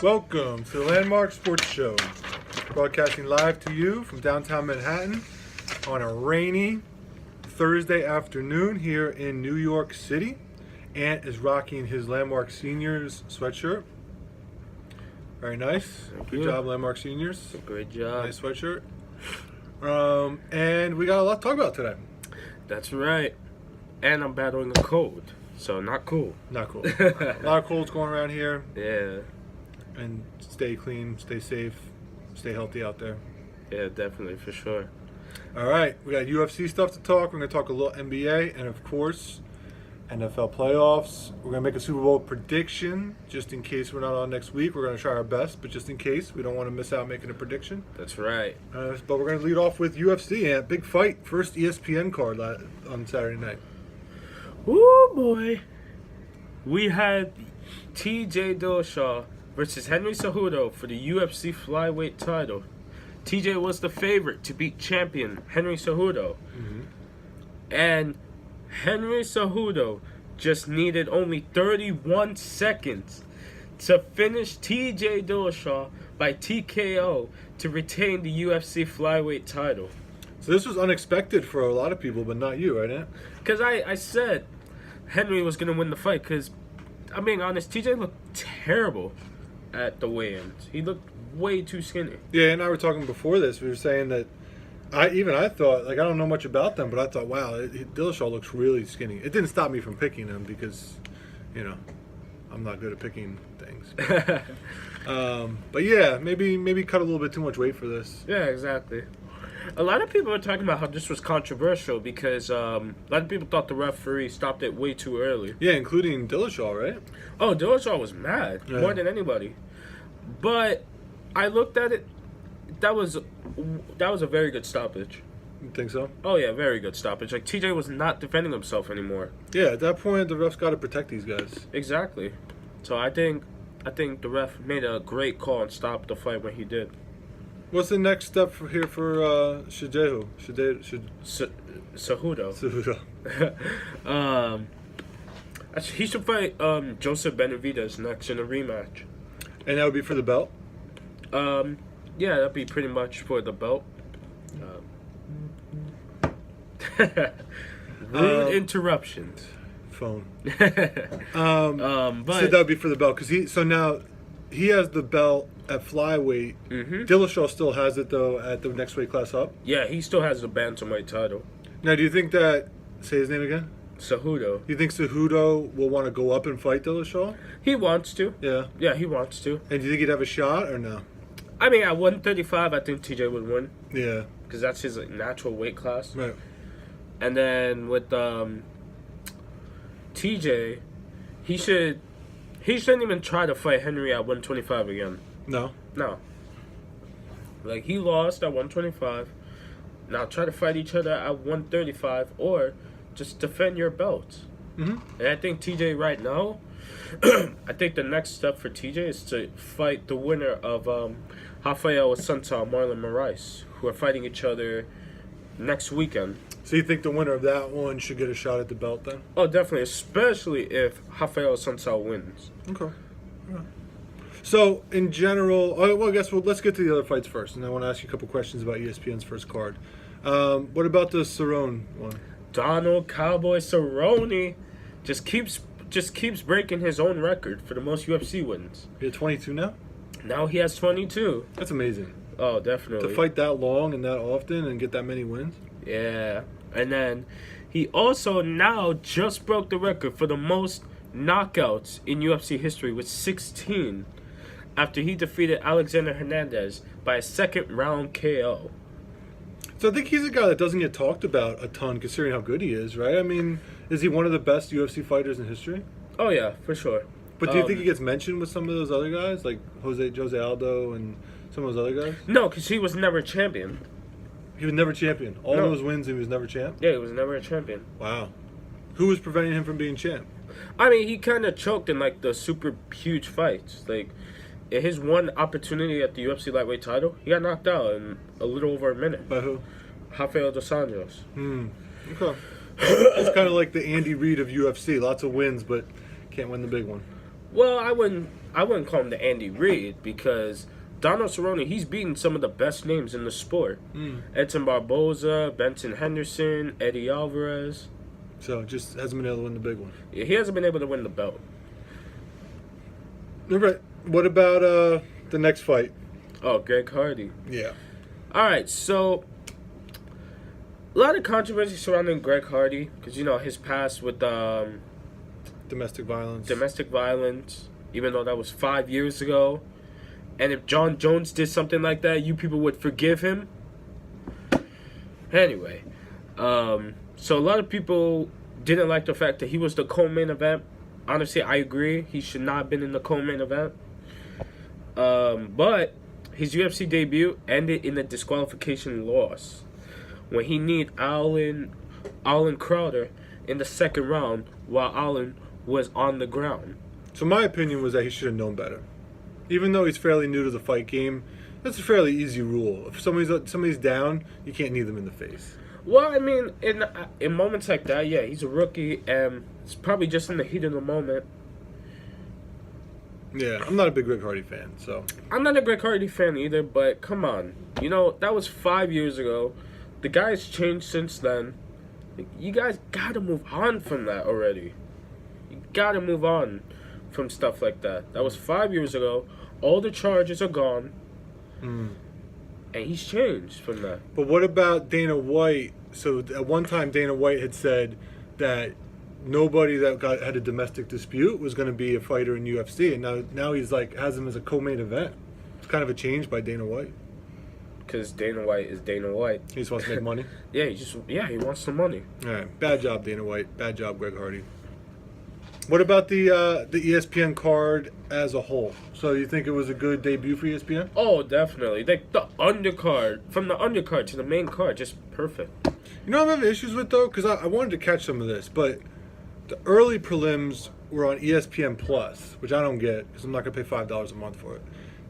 Welcome to the Landmark Sports Show, broadcasting live to you from downtown Manhattan on a rainy Thursday afternoon here in New York City. Ant is rocking his Landmark Seniors sweatshirt. Very nice. Good job, Landmark Seniors. Great job. Nice sweatshirt. And we got a lot to talk about today. That's right. And I'm battling a cold, so not cool. Not cool. A lot of colds going around here. Yeah. And stay clean, stay safe, stay healthy out there. Yeah, definitely, for sure. All right, we got UFC stuff to talk. We're going to talk a little NBA and, of course, NFL playoffs. We're going to make a Super Bowl prediction just in case we're not on next week. We're going to try our best, but just in case, we don't want to miss out making a prediction. That's right. But we're going to lead off with UFC and big fight. First ESPN card on Saturday night. Woo, boy. We had TJ Dillashaw versus Henry Cejudo for the UFC flyweight title. TJ was the favorite to beat champion Henry Cejudo. Mm-hmm. And Henry Cejudo just needed only 31 seconds to finish TJ Dillashaw by TKO to retain the UFC flyweight title. So this was unexpected for a lot of people, but not you, right, Ant? Because I said Henry was going to win the fight because, I'm being honest, TJ looked terrible at the weigh-ins. He looked way too skinny. Yeah, and I were talking before this. We were saying that I thought, I don't know much about them, but I thought, wow, Dillashaw looks really skinny. It didn't stop me from picking him because, I'm not good at picking things. But yeah, maybe cut a little bit too much weight for this. Yeah, exactly. A lot of people are talking about how this was controversial because a lot of people thought the referee stopped it way too early. Yeah, including Dillashaw, right? Oh, Dillashaw was mad, more than anybody. But I looked at it. That was a very good stoppage. You think so? Oh yeah, very good stoppage. Like TJ was not defending himself anymore. Yeah, at that point the ref's got to protect these guys. Exactly. So I think the ref made a great call and stopped the fight when he did. What's the next step for Cejudo? Cejudo. He should fight Joseph Benavidez next in a rematch. And that would be for the belt? Yeah, that'd be pretty much for the belt. Rude interruptions. Phone. But so that would be for the belt because now he has the belt at flyweight. Mm-hmm. Dillashaw still has it though at the next weight class up. Yeah, he still has the bantamweight title. Now, do you think that? Say his name again. Cejudo. You think Cejudo will want to go up and fight Dillashaw? He wants to. Yeah. Yeah, he wants to. And do you think he'd have a shot or no? I mean, at 135, I think TJ would win. Yeah. Because that's his natural weight class. Right. And then with TJ, he shouldn't even try to fight Henry at 125 again. No. Like, he lost at 125. Now try to fight each other at 135 or just defend your belts. Mm-hmm. And I think TJ right now, I think the next step for TJ is to fight the winner of Rafael Assunção, Marlon Moraes, who are fighting each other next weekend. So you think the winner of that one should get a shot at the belt then? Oh, definitely, especially if Rafael Assunção wins. Okay. Yeah. So, in general, let's get to the other fights first, and I want to ask you a couple questions about ESPN's first card. What about the Cerrone one? Donald Cowboy Cerrone just keeps breaking his own record for the most UFC wins. He had 22 now? Now he has 22. That's amazing. Oh, definitely. To fight that long and that often and get that many wins? Yeah. And then he also now just broke the record for the most knockouts in UFC history with 16 after he defeated Alexander Hernandez by a second round KO. So I think he's a guy that doesn't get talked about a ton considering how good he is, right? I mean, is he one of the best UFC fighters in history? Oh, yeah, for sure. But do you think he gets mentioned with some of those other guys, like Jose Aldo and some of those other guys? No, because he was never champion. He was never champion. All those wins, he was never champ? Yeah, he was never a champion. Wow. Who was preventing him from being champ? I mean, he kind of choked in, like, the super huge fights. Like, in his one opportunity at the UFC lightweight title, he got knocked out in a little over a minute. By who? Rafael dos Anjos. Okay. It's kind of like the Andy Reid of UFC. Lots of wins, but can't win the big one. Well, I wouldn't call him the Andy Reid because Donald Cerrone, he's beaten some of the best names in the sport. Edson Barboza, Benson Henderson, Eddie Alvarez. So just hasn't been able to win the big one. Yeah, he hasn't been able to win the belt. All right. What about the next fight? Oh, Greg Hardy. Yeah. All right, so a lot of controversy surrounding Greg Hardy because his past with Domestic violence. domestic violence, even though that was 5 years ago. And if John Jones did something like that, you people would forgive him. Anyway, so a lot of people didn't like the fact that he was the co-main event. Honestly, I agree. He should not have been in the co-main event. But his UFC debut ended in a disqualification loss when he needed Alan Crowder in the second round while Alan was on the ground. So my opinion was that he should have known better. Even though he's fairly new to the fight game, that's a fairly easy rule. If somebody's down, you can't knee them in the face. Well, I mean, in moments like that, yeah, he's a rookie, and it's probably just in the heat of the moment. Yeah, I'm not a big Greg Hardy fan, so. I'm not a Greg Hardy fan either, but come on. That was 5 years ago. The guy's changed since then. You guys gotta move on from that already. You gotta move on from stuff like that. That was 5 years ago. All the charges are gone. And he's changed from that. But what about Dana White? So at one time, Dana White had said that nobody that had a domestic dispute was going to be a fighter in UFC, and now he's has him as a co-main event. It's kind of a change by Dana White. Because Dana White is Dana White. He just wants to make money. Yeah, he wants some money. All right, bad job, Dana White. Bad job, Greg Hardy. What about the ESPN card as a whole? So you think it was a good debut for ESPN? Oh, definitely. The undercard, from the undercard to the main card, just perfect. You know what I'm having issues with, though? Because I wanted to catch some of this, but the early prelims were on ESPN Plus, which I don't get because I'm not going to pay $5 a month for it.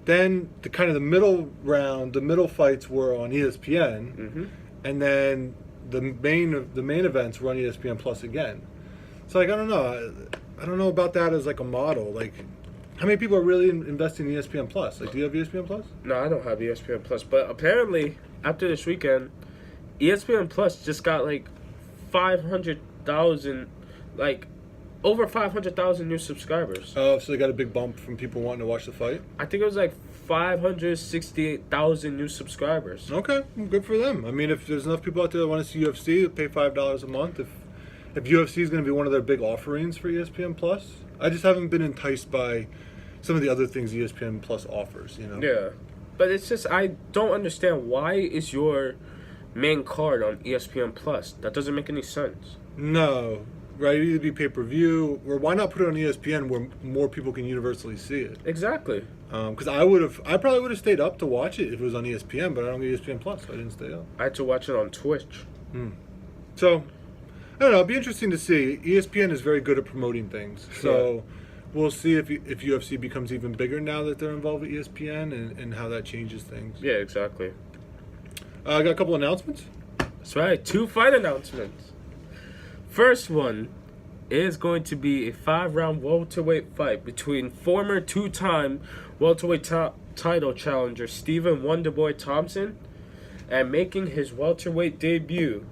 Then the middle round, the middle fights were on ESPN, and then the main events were on ESPN Plus again. So I don't know. I don't know about that as a model. How many people are really investing in ESPN Plus? Do you have ESPN Plus? No, I don't have ESPN Plus, but apparently after this weekend, ESPN Plus just got 500,000, over 500,000 new subscribers. Oh, so they got a big bump from people wanting to watch the fight? I think it was 568,000 new subscribers. Okay, good for them. I mean, if there's enough people out there that want to see UFC, they'll pay $5 a month. If UFC is going to be one of their big offerings for ESPN Plus, I just haven't been enticed by some of the other things ESPN Plus offers. Yeah, but it's just I don't understand why is your main card on ESPN Plus? That doesn't make any sense. No, right? It'd either be pay-per-view, or why not put it on ESPN where more people can universally see it? Exactly. Because I probably would have stayed up to watch it if it was on ESPN, but I don't get ESPN Plus, so I didn't stay up. I had to watch it on Twitch. So, I don't know. It'll be interesting to see. ESPN is very good at promoting things, so we'll see if UFC becomes even bigger now that they're involved with ESPN and how that changes things. Yeah, exactly. I got a couple announcements. That's right. 2 fight announcements. First one is going to be a 5-round welterweight fight between former 2-time welterweight title challenger Stephen Wonderboy Thompson and making his welterweight debut,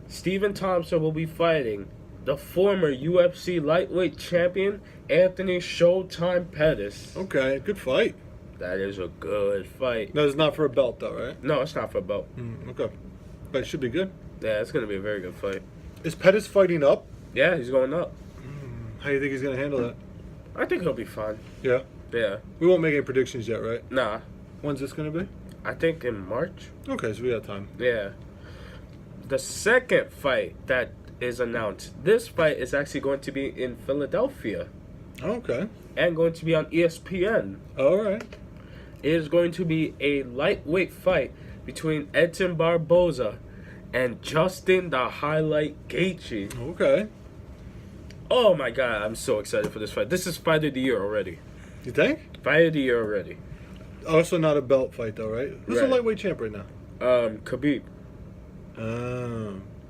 Stephen Thompson will be fighting the former UFC lightweight champion Anthony Showtime Pettis. Okay, good fight. That is a good fight. No, it's not for a belt, though, right? No, it's not for a belt. Okay, but it should be good. Yeah, it's going to be a very good fight. Is Pettis fighting up? Yeah, he's going up. How do you think he's going to handle that? I think he'll be fine. Yeah? Yeah. We won't make any predictions yet, right? Nah. When's this going to be? I think in March. Okay, so we got time. Yeah. The second fight that is announced, this fight is actually going to be in Philadelphia. Okay. And going to be on ESPN. All right. It is going to be a lightweight fight between Edson Barboza and Justin the Highlight Gaethje. Okay. Oh my God, I'm so excited for this fight. This is fight of the year already. You think? Fight of the year already. Also not a belt fight, though, right? Who's the lightweight champ right now? Khabib.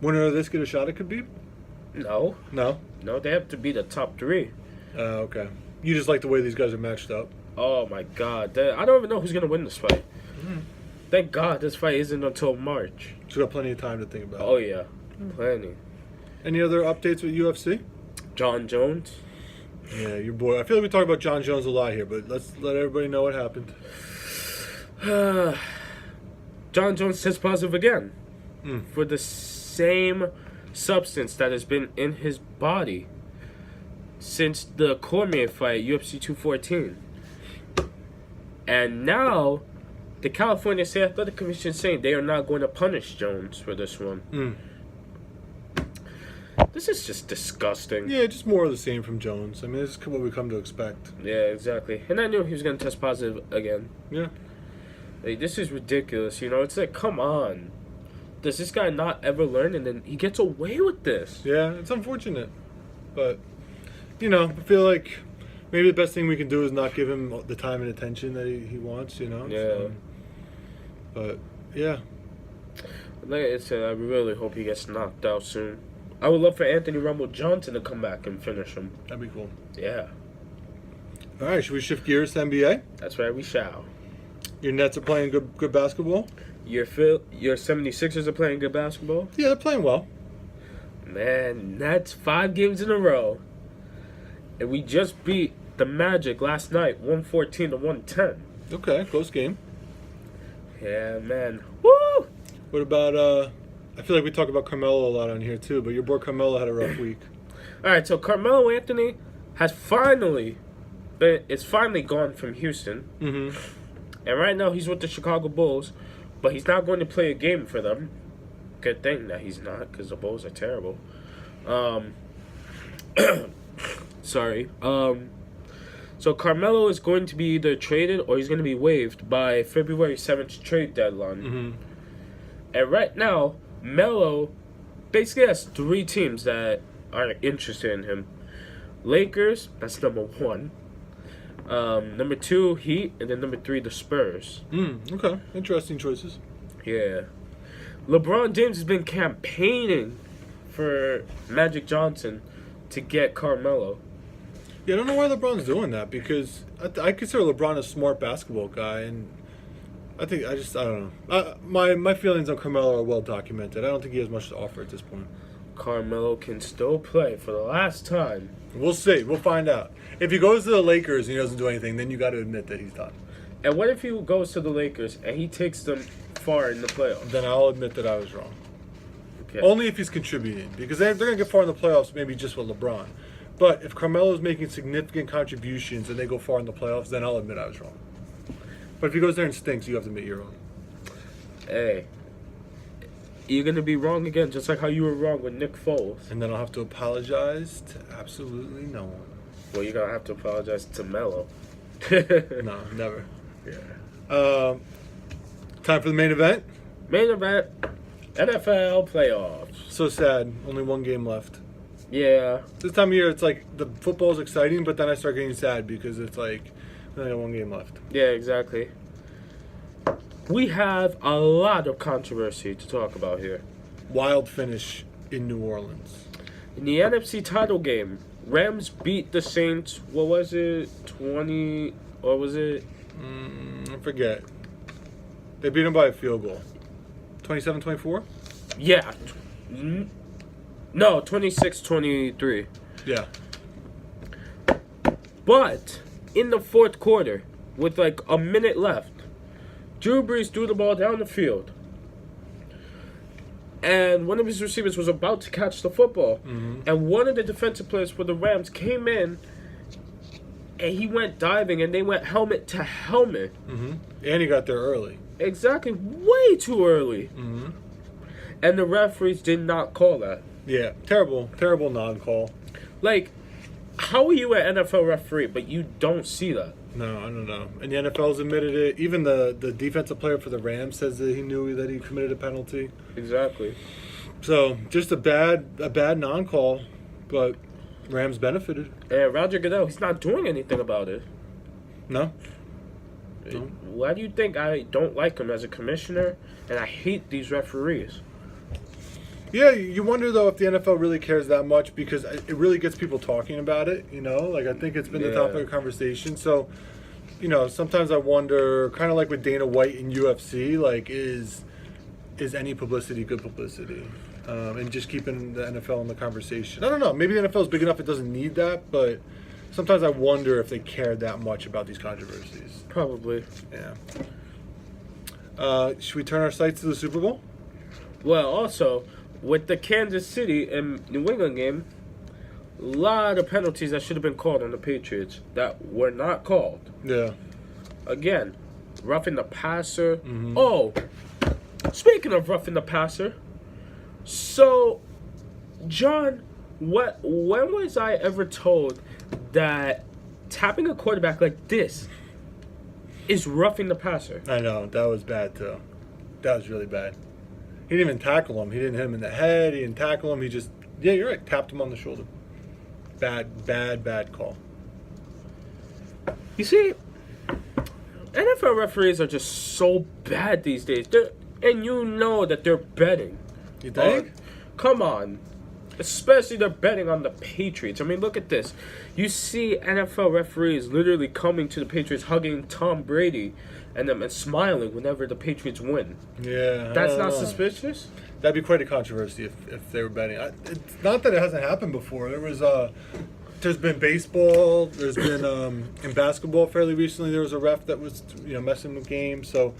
Winner of this get a shot at Khabib? No. No? No, they have to be the top 3. Okay. You just like the way these guys are matched up. Oh my God! I don't even know who's gonna win this fight. Thank God this fight isn't until March. So we got plenty of time to think about it. Oh yeah, plenty. Any other updates with UFC? John Jones. Yeah, your boy. I feel like we talk about John Jones a lot here, but let's let everybody know what happened. John Jones tests positive again for the same substance that has been in his body since the Cormier fight, UFC 214. And now, the California State Athletic Commission is saying they are not going to punish Jones for this one. This is just disgusting. Yeah, just more of the same from Jones. I mean, this is what we come to expect. Yeah, exactly. And I knew he was going to test positive again. Yeah. Like, this is ridiculous, you know? It's like, come on. Does this guy not ever learn? And then he gets away with this. Yeah, it's unfortunate. But, you know, I feel like maybe the best thing we can do is not give him the time and attention that he wants, you know? Yeah. So, but, yeah. Like I said, I really hope he gets knocked out soon. I would love for Anthony Rumble Johnson to come back and finish him. That'd be cool. Yeah. All right, should we shift gears to NBA? That's right, we shall. Your Nets are playing good basketball? Your 76ers are playing good basketball? Yeah, they're playing well. Man, Nets 5 games in a row. And we just beat the Magic last night, 114 to 110. Okay, close game. Yeah, man. Woo! What about, I feel like we talk about Carmelo a lot on here too, but your boy Carmelo had a rough week. All right, so Carmelo Anthony has finally gone from Houston. Mm-hmm. And right now he's with the Chicago Bulls, but he's not going to play a game for them. Good thing that he's not, because the Bulls are terrible. Sorry. So Carmelo is going to be either traded or he's going to be waived by February 7th trade deadline. Mm-hmm. And right now, Melo basically has 3 teams that are interested in him. Lakers, that's number 1. Number 2, Heat, and then number 3, the Spurs. Okay. Interesting choices. Yeah. LeBron James has been campaigning for Magic Johnson to get Carmelo. Yeah, I don't know why LeBron's doing that, because I consider LeBron a smart basketball guy, and I don't know. My feelings on Carmelo are well documented. I don't think he has much to offer at this point. Carmelo can still play for the last time. We'll see. We'll find out. If he goes to the Lakers and he doesn't do anything, then you got to admit that he's done. And what if he goes to the Lakers and he takes them far in the playoffs? Then I'll admit that I was wrong. Okay. Only if he's contributing, because they're going to get far in the playoffs, maybe just with LeBron. But if Carmelo's making significant contributions and they go far in the playoffs, then I'll admit I was wrong. But if he goes there and stinks, you have to admit you're wrong. Hey, you're going to be wrong again, just like how you were wrong with Nick Foles. And then I'll have to apologize to absolutely no one. Well, you're going to have to apologize to Melo. No, never. Yeah. Time for the main event. Main event, NFL playoffs. So sad. Only one game left. Yeah. This time of year, it's like the football's exciting, but then I start getting sad because it's like we only got one game left. Yeah, exactly. We have a lot of controversy to talk about here. Wild finish in New Orleans. In the NFC title game, Rams beat the Saints, what was it, 20, or was it? I forget. They beat them by a field goal. 27-24? Yeah. No, 26-23. Yeah. But in the fourth quarter, with like a minute left, Drew Brees threw the ball down the field. And one of his receivers was about to catch the football. Mm-hmm. And one of the defensive players for the Rams came in, and he went diving, and they went helmet to helmet. Mm-hmm. And he got there early. Exactly. Way too early. Mm-hmm. And the referees did not call that. Yeah. Terrible non-call. Like, how are you an NFL referee, but you don't see that? No, I don't know. And the NFL's admitted it. Even the defensive player for the Rams says that he knew that he committed a penalty. Exactly. So, just a bad non-call, but Rams benefited. And Roger Goodell, he's not doing anything about it. No. Why do you think I don't like him as a commissioner, and I hate these referees? Yeah, you wonder though if the NFL really cares that much, because it really gets people talking about it. Like I think it's been the topic of conversation. So, sometimes I wonder, kind of like with Dana White in UFC, like is any publicity good publicity? And just keeping the NFL in the conversation. I don't know. Maybe the NFL is big enough it doesn't need that, but sometimes I wonder if they care that much about these controversies. Probably. Yeah. Should we turn our sights to the Super Bowl? Well, also, with the Kansas City and New England game, a lot of penalties that should have been called on the Patriots that were not called. Yeah. Again, roughing the passer. Mm-hmm. Oh, speaking of roughing the passer, so, John, when was I ever told that tapping a quarterback like this is roughing the passer? I know. That was bad, too. That was really bad. He didn't even tackle him. He didn't hit him in the head. He didn't tackle him. He just, yeah, you're right, tapped him on the shoulder. Bad call. You see, NFL referees are just so bad these days. And you know that they're betting. You think? Come on. Especially they're betting on the Patriots. I mean, look at this. You see NFL referees literally coming to the Patriots, hugging Tom Brady, and smiling whenever the Patriots win. Yeah. That's not suspicious? That'd be quite a controversy if they were betting. It's not that it hasn't happened before. There's been baseball. There's been in basketball fairly recently. There was a ref that was messing with games. So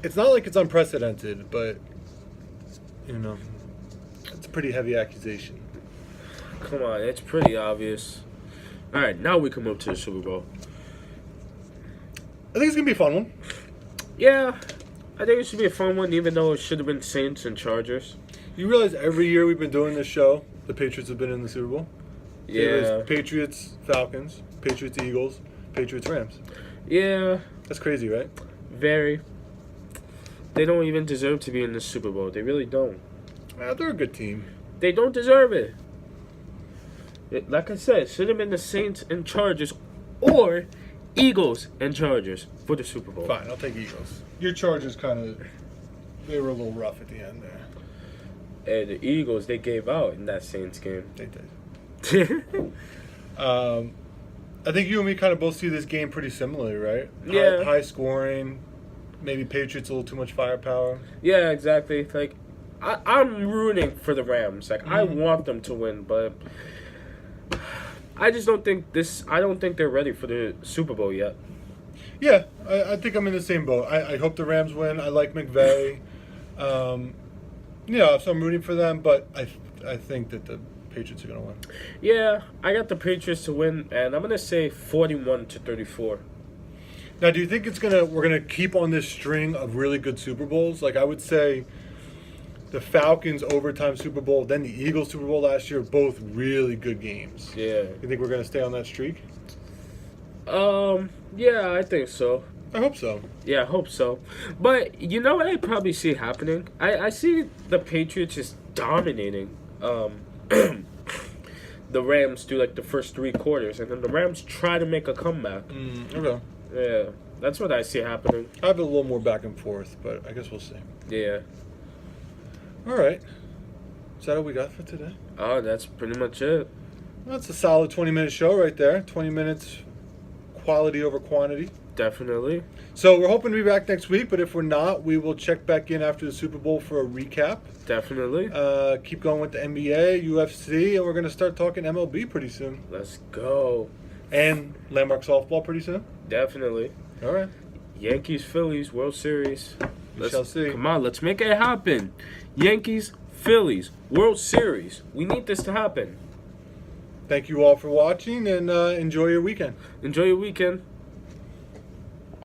it's not like it's unprecedented, but it's a pretty heavy accusation. Come on, it's pretty obvious. All right, now we can move to the Super Bowl. I think it's gonna be a fun one. Yeah, I think it should be a fun one, even though it should have been Saints and Chargers. You realize every year we've been doing this show, the Patriots have been in the Super Bowl? Yeah. It was Patriots, Falcons, Patriots, Eagles, Patriots, Rams. Yeah. That's crazy, right? Very. They don't even deserve to be in the Super Bowl. They really don't. They're a good team. They don't deserve it. Like I said, it should have been the Saints and Chargers or Eagles and Chargers for the Super Bowl. Fine, I'll take Eagles. Your Chargers they were a little rough at the end there. And the Eagles, they gave out in that Saints game. They did. I think you and me kind of both see this game pretty similarly, right? Yeah. High scoring, maybe Patriots a little too much firepower. Yeah, exactly. Like, I'm rooting for the Rams. Like, I want them to win, but I just don't think they're ready for the Super Bowl yet. Yeah, I think I'm in the same boat. I hope the Rams win. I like McVay. So I'm rooting for them, but I think that the Patriots are going to win. Yeah, I got the Patriots to win, and I'm going to say 41-34. Now, do you think we're gonna keep on this string of really good Super Bowls? Like, I would say the Falcons overtime Super Bowl, then the Eagles Super Bowl last year, both really good games. Yeah. You think we're gonna stay on that streak? Yeah, I think so. I hope so. Yeah, I hope so. But you know what I probably see happening? I see the Patriots just dominating the Rams through like the first 3 quarters, and then the Rams try to make a comeback. Okay. Yeah, that's what I see happening. I have a little more back and forth, but I guess we'll see. Yeah. All right. Is that all we got for today? Oh, that's pretty much it. That's a solid 20-minute show right there. 20 minutes, quality over quantity. Definitely. So we're hoping to be back next week, but if we're not, we will check back in after the Super Bowl for a recap. Definitely. Keep going with the NBA, UFC, and we're going to start talking MLB pretty soon. Let's go. And Landmark Softball pretty soon. Definitely. All right. Yankees, Phillies, World Series. We shall see. Come on, let's make it happen. Yankees, Phillies, World Series. We need this to happen. Thank you all for watching, and enjoy your weekend. Enjoy your weekend.